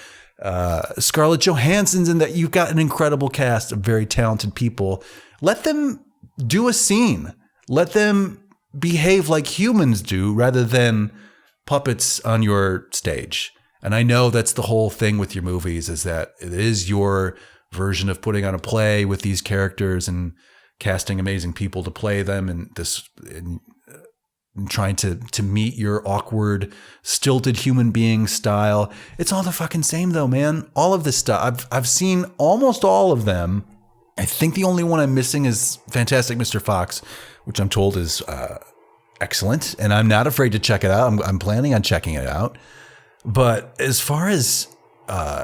Scarlett Johansson's in there. You've got an incredible cast of very talented people. Let them do a scene. Let them behave like humans do rather than puppets on your stage. And I know that's the whole thing with your movies, is that it is your version of putting on a play with these characters and casting amazing people to play them, and trying to meet your awkward, stilted human being style. It's all the fucking same though, man. All of this stuff. I've seen almost all of them. I think the only one I'm missing is Fantastic Mr. Fox, which I'm told is excellent, and I'm not afraid to check it out. I'm planning on checking it out. But as far as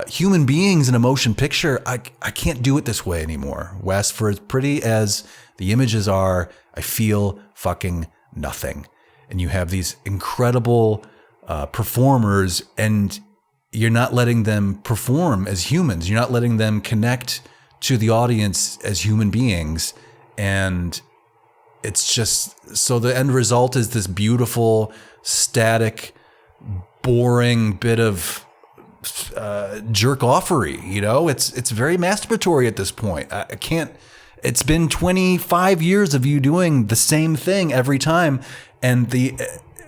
human beings in a motion picture, I can't do it this way anymore. Wes, for as pretty as the images are, I feel fucking nothing. And you have these incredible performers, and you're not letting them perform as humans. You're not letting them connect to the audience as human beings. And it's just, so the end result is this beautiful, static, boring bit of jerk-offery. It's very masturbatory at this point. I can't, it's been 25 years of you doing the same thing every time. And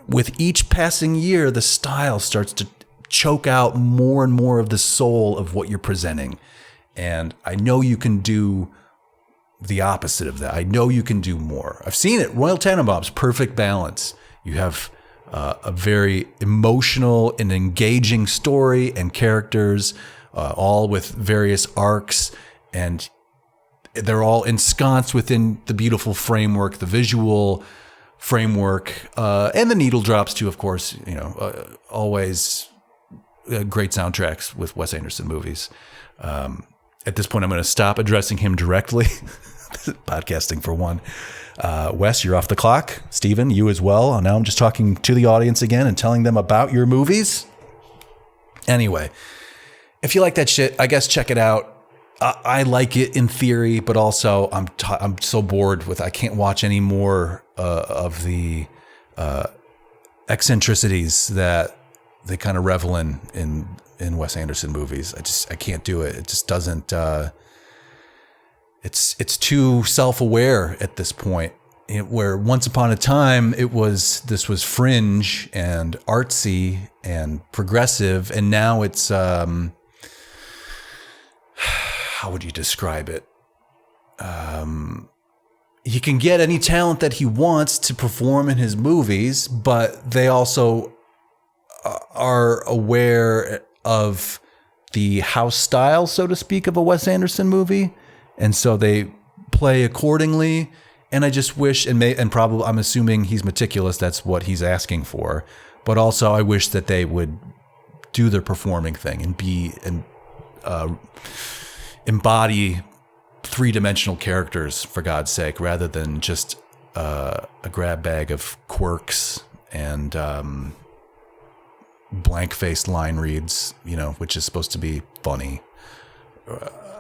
with each passing year, the style starts to choke out more and more of the soul of what you're presenting. And I know you can do the opposite of that. I know you can do more. I've seen it. Royal Tenenbaums, perfect balance. You have a very emotional and engaging story and characters, all with various arcs, and they're all ensconced within the beautiful framework, the visual framework, and the needle drops too, of course. Always great soundtracks with Wes Anderson movies. At this point, I'm going to stop addressing him directly. Podcasting for one. Wes, you're off the clock. Steven, you as well. Now I'm just talking to the audience again and telling them about your movies. Anyway, if you like that shit, I guess check it out. I like it in theory, but also I'm so bored with, I can't watch any more of the eccentricities that they kind of revel in Wes Anderson movies. I can't do it. It just doesn't. It's too self-aware at this point. Where once upon a time this was fringe and artsy and progressive, and now it's how would you describe it? He can get any talent that he wants to perform in his movies, but they also are aware of the house style, so to speak, of a Wes Anderson movie. And so they play accordingly. And I just wish, and probably, I'm assuming he's meticulous. That's what he's asking for. But also I wish that they would do their performing thing and embody three-dimensional characters, for God's sake, rather than just a grab bag of quirks and blank-faced line reads, which is supposed to be funny,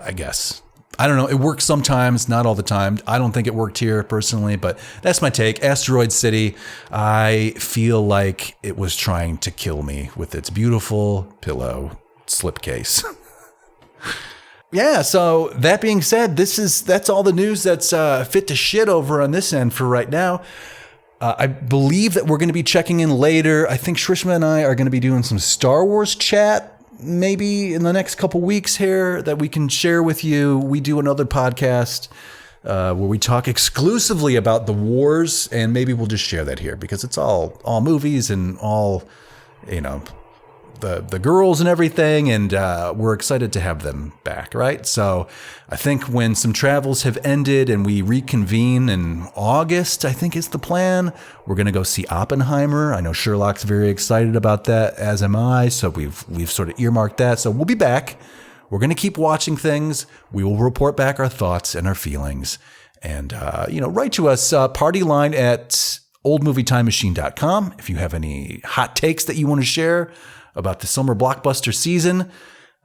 I guess. I don't know. It works sometimes, not all the time. I don't think it worked here personally, but that's my take. Asteroid City, I feel like it was trying to kill me with its beautiful pillow slipcase. Yeah, so that being said, that's all the news that's fit to shit over on this end for right now. I believe that we're going to be checking in later. I think Shrishma and I are going to be doing some Star Wars chat maybe in the next couple weeks here that we can share with you. We do another podcast where we talk exclusively about the wars, and maybe we'll just share that here because it's all movies and all, the girls and everything, and we're excited to have them back, right? So I think when some travels have ended and we reconvene in August, I think is the plan, we're going to go see Oppenheimer. I know Sherlock's very excited about that, as am I, so we've sort of earmarked that. So we'll be back. We're going to keep watching things. We will report back our thoughts and our feelings. And, write to us, party line at oldmovietimemachine.com if you have any hot takes that you want to share about the summer blockbuster season.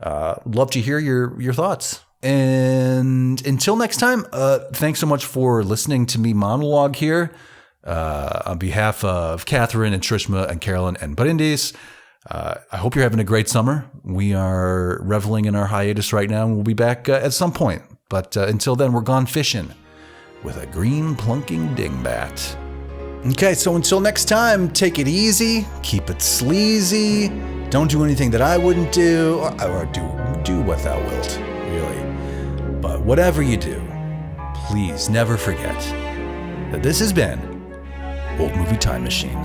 Love to hear your thoughts. And until next time, thanks so much for listening to me monologue here. On behalf of Katherine and Shrishma and Carolyn and Brindis, I hope you're having a great summer. We are reveling in our hiatus right now, and we'll be back at some point. But until then, we're gone fishing with a green plunking dingbat. Okay, so until next time, take it easy, keep it sleazy, don't do anything that I wouldn't do, or do what thou wilt, really. But whatever you do, please never forget that this has been Old Movie Time Machine.